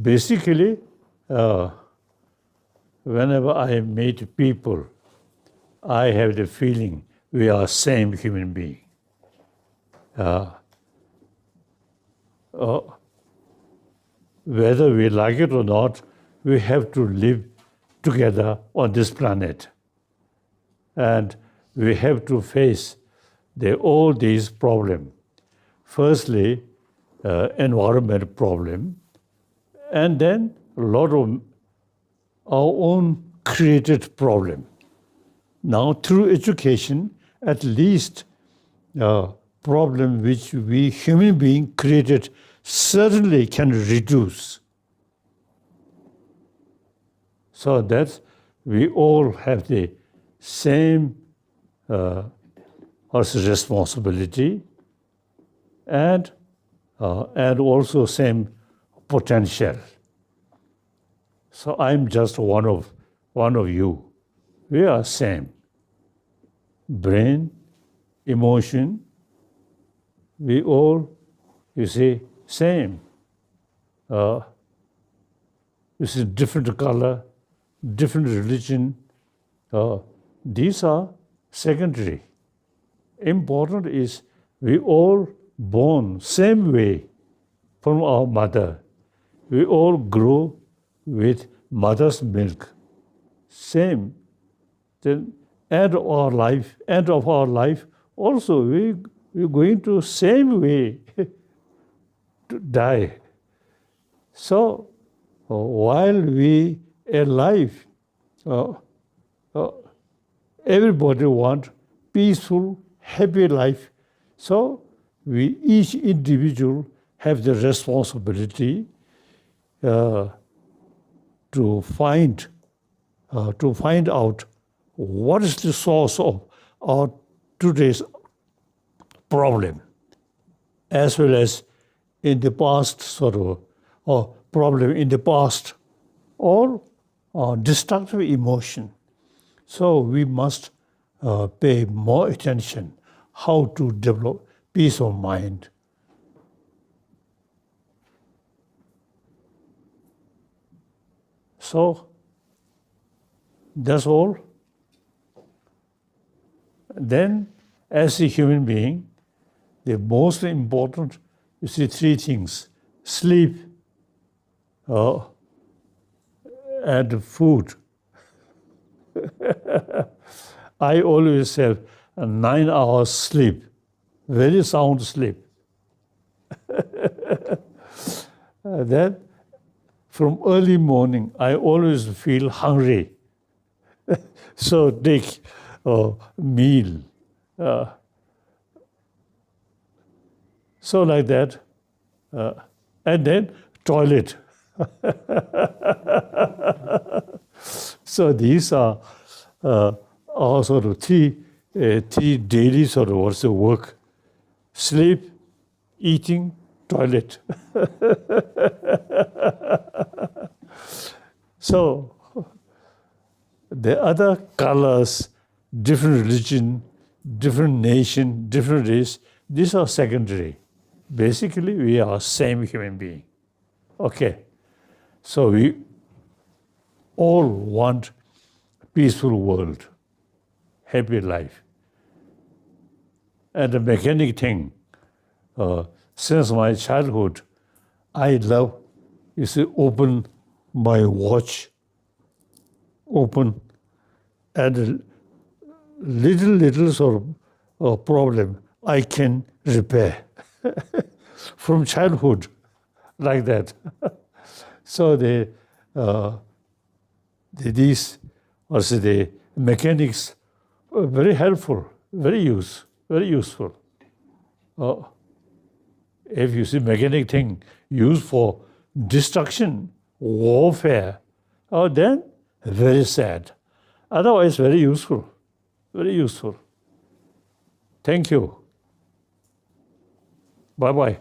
basically, whenever I meet people, I have the feeling we are same human being. Whether we like it or not, we have to live together on this planet. And we have to face all these problems. Firstly, environmental problem, and then a lot of our own created problem. Now, through education, at least problem which we human being created certainly can reduce. So that we all have the same responsibility and also same potential. So I'm just one of you. We are same. Brain, emotion, we all, you see, same. You see, different color, different religion. These are secondary. Important is we all born same way from our mother. We all grow with mother's milk. Same. Then end of our life, also we're going to same way to die. So while we alive, everybody want peaceful, happy life. So we each individual have the responsibility to find out what is the source of our today's problem, as well as in the past or problem in the past, or destructive emotion. So we must pay more attention how to develop peace of mind. So that's all. Then, as a human being, the most important, you see, three things: sleep, and food. I always have a 9 hours sleep, very sound sleep. Then, from early morning, I always feel hungry. So take a meal. So like that. And then toilet. So these are sort of three daily sort of work: sleep, eating, toilet. So the other colors, different religion, different nation, different race, these are secondary. Basically, we are same human being. Okay. So we all want peaceful world, happy life. And the mechanic thing, since my childhood, I love, you see, open my watch, open, and little sort of problem I can repair from childhood, like that. So the mechanics are very helpful, very useful. If you see mechanic thing used for destruction, warfare, then very sad. Otherwise, very useful, very useful. Thank you. Bye-bye.